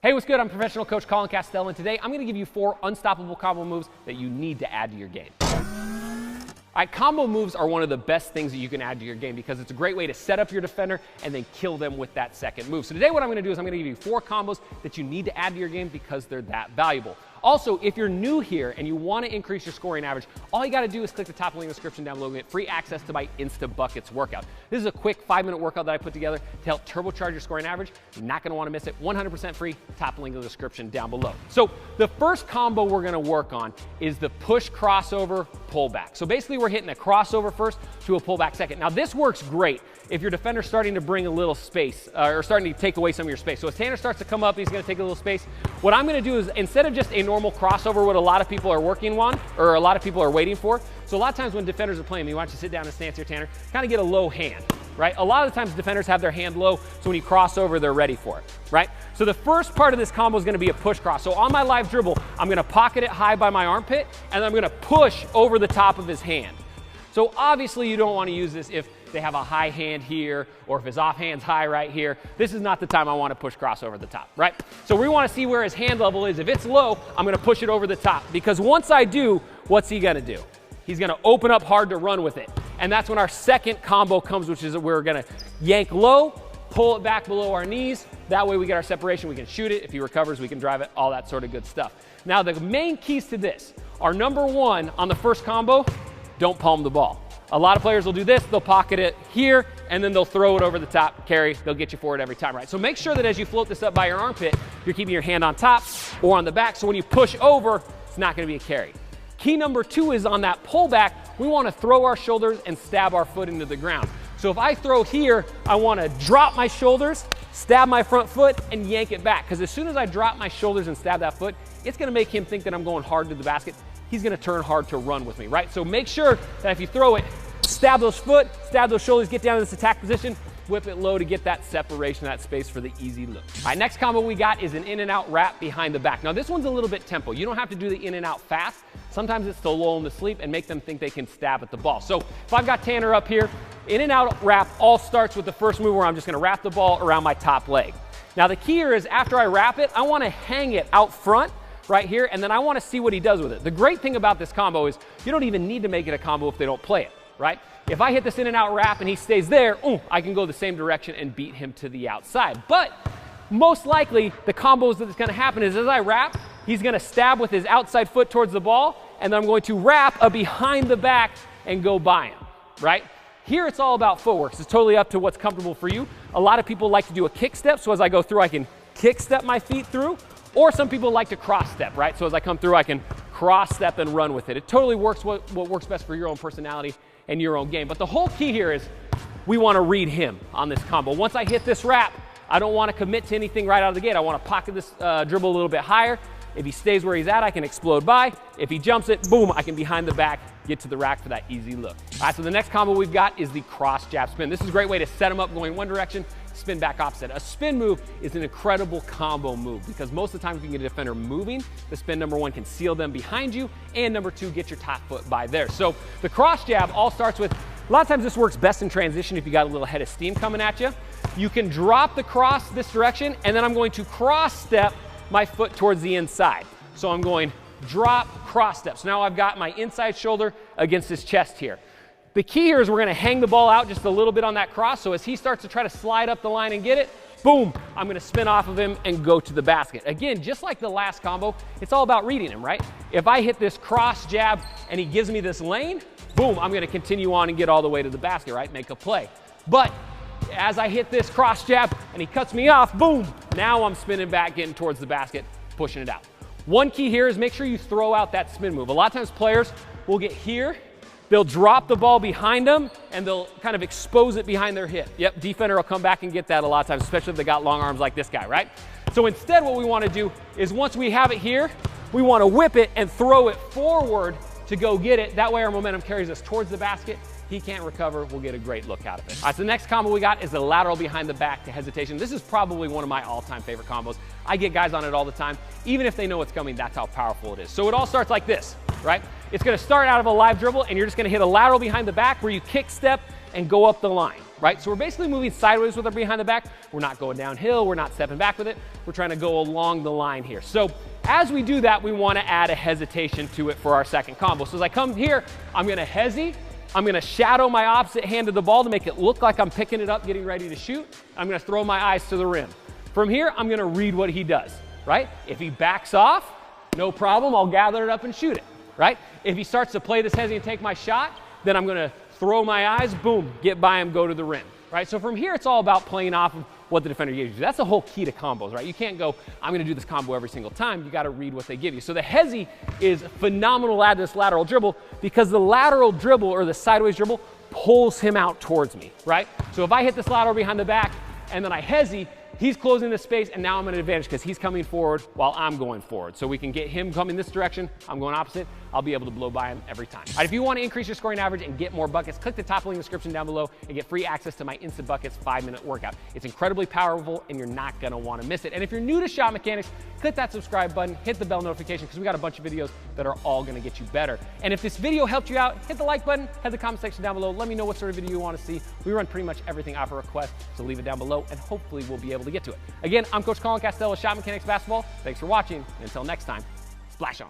Hey, what's good? I'm professional coach Colin Castell, and today I'm going to give you 4 unstoppable combo moves that you need to add to your game. All right, combo moves are one of the best things that you can add to your game because it's a great way to set up your defender and then kill them with that second move. So today what I'm going to do is I'm going to give you 4 combos that you need to add to your game because they're that valuable. Also, if you're new here and you want to increase your scoring average, all you got to do is click the top link in the description down below and get free access to my Insta Buckets workout. This is a quick 5-minute workout that I put together to help turbocharge your scoring average. You're not going to want to miss it. 100% free. Top link in the description down below. So the first combo we're going to work on is the push crossover pullback. So basically we're hitting a crossover first to a pullback second. Now this works great if your defender's starting to bring a little space or starting to take away some of your space. So as Tanner starts to come up, he's going to take a little space. What I'm going to do is instead of just a normal crossover, what a lot of people are working on or a lot of people are waiting for. So a lot of times when defenders are playing, you want you to sit down and stance here, Tanner, kind of get a low hand, right? A lot of the times defenders have their hand low, so when you cross over, they're ready for it, right? So the first part of this combo is going to be a push cross. So on my live dribble, I'm going to pocket it high by my armpit, and then I'm going to push over the top of his hand. So obviously you don't want to use this if they have a high hand here or if his offhand's high right here. This is not the time I want to push cross over the top, right? So we want to see where his hand level is. If it's low, I'm going to push it over the top because once I do, what's he going to do? He's going to open up hard to run with it. And that's when our second combo comes, which is that we're going to yank low, pull it back below our knees. That way we get our separation. We can shoot it. If he recovers, we can drive it, all that sort of good stuff. Now the main keys to this are number 1 on the first combo, don't palm the ball. A lot of players will do this, they'll pocket it here, and then they'll throw it over the top, carry, they'll get you for it every time, right? So make sure that as you float this up by your armpit, you're keeping your hand on top or on the back, so when you push over, it's not gonna be a carry. Key number 2 is on that pullback, we wanna throw our shoulders and stab our foot into the ground. So if I throw here, I wanna drop my shoulders, stab my front foot, and yank it back, because as soon as I drop my shoulders and stab that foot, it's gonna make him think that I'm going hard to the basket. He's gonna turn hard to run with me, right? So make sure that if you throw it, stab those foot, stab those shoulders, get down to this attack position, whip it low to get that separation, that space for the easy look. All right, next combo we got is an in and out wrap behind the back. Now this one's a little bit tempo. You don't have to do the in and out fast. Sometimes it's to lull them to sleep and make them think they can stab at the ball. So if I've got Tanner up here, in and out wrap all starts with the first move where I'm just gonna wrap the ball around my top leg. Now the key here is after I wrap it, I wanna hang it out front right here, and then I wanna see what he does with it. The great thing about this combo is you don't even need to make it a combo if they don't play it, right? If I hit this in and out wrap and he stays there, I can go the same direction and beat him to the outside. But most likely the combos that's gonna happen is as I wrap, he's gonna stab with his outside foot towards the ball, and then I'm going to wrap a behind the back and go by him, right? Here it's all about footwork. It's totally up to what's comfortable for you. A lot of people like to do a kick step, so as I go through, I can kick step my feet through, or some people like to cross step, right? So as I come through, I can cross step and run with it. It totally works what works best for your own personality and your own game. But the whole key here is we want to read him on this combo. Once I hit this wrap, I don't want to commit to anything right out of the gate. I want to pocket this dribble a little bit higher. If he stays where he's at, I can explode by. If he jumps it, boom, I can behind the back, get to the rack for that easy look. All right, so the next combo we've got is the cross jab spin. This is a great way to set him up going one direction, spin back opposite. A spin move is an incredible combo move because most of the time if you can get a defender moving, the spin number 1 can seal them behind you, and number 2, get your top foot by there. So the cross jab all starts with, a lot of times this works best in transition if you got a little head of steam coming at you. You can drop the cross this direction, and then I'm going to cross step my foot towards the inside. So I'm going drop, cross step. So now I've got my inside shoulder against his chest here. The key here is we're gonna hang the ball out just a little bit on that cross, so as he starts to try to slide up the line and get it, boom, I'm gonna spin off of him and go to the basket. Again, just like the last combo, it's all about reading him, right? If I hit this cross jab and he gives me this lane, boom, I'm gonna continue on and get all the way to the basket, right? Make a play. But as I hit this cross jab and he cuts me off, boom, now I'm spinning back, getting towards the basket, pushing it out. One key here is make sure you throw out that spin move. A lot of times players will get here, they'll drop the ball behind them, and they'll kind of expose it behind their hip. Yep, defender will come back and get that a lot of times, especially if they got long arms like this guy, right? So instead what we want to do is once we have it here, we want to whip it and throw it forward to go get it. That way our momentum carries us towards the basket. He can't recover, we'll get a great look out of it. All right, so the next combo we got is the lateral behind the back to hesitation. This is probably one of my all-time favorite combos. I get guys on it all the time. Even if they know what's coming, that's how powerful it is. So it all starts like this, right? It's gonna start out of a live dribble and you're just gonna hit a lateral behind the back where you kick step and go up the line. right? So we're basically moving sideways with our behind the back. We're not going downhill. We're not stepping back with it. We're trying to go along the line here. So as we do that, we want to add a hesitation to it for our second combo. So as I come here, I'm going to hesi. I'm going to shadow my opposite hand to the ball to make it look like I'm picking it up, getting ready to shoot. I'm going to throw my eyes to the rim. From here, I'm going to read what he does, right? If he backs off, no problem. I'll gather it up and shoot it, right? If he starts to play this hesi and take my shot, then I'm going to throw my eyes, boom, get by him, go to the rim, right? So from here, it's all about playing off of what the defender gives you. That's the whole key to combos, right? You can't go, I'm going to do this combo every single time. You got to read what they give you. So the hesi is phenomenal to add this lateral dribble because the lateral dribble or the sideways dribble pulls him out towards me, right? So if I hit this lateral behind the back and then I hesi, he's closing the space, and now I'm at an advantage because he's coming forward while I'm going forward. So we can get him coming this direction, I'm going opposite, I'll be able to blow by him every time. All right, if you want to increase your scoring average and get more buckets, click the top link in the description down below and get free access to my Instant Buckets 5-minute workout. It's incredibly powerful, and you're not going to want to miss it. And if you're new to Shot Mechanics, click that subscribe button, hit the bell notification, because we got a bunch of videos that are all going to get you better. And if this video helped you out, hit the like button, head to the comment section down below. Let me know what sort of video you want to see. We run pretty much everything off a request, so leave it down below, and hopefully we'll be able to get to it. Again, I'm Coach Colin Castell with Shot Mechanics Basketball. Thanks for watching, and until next time, splash on.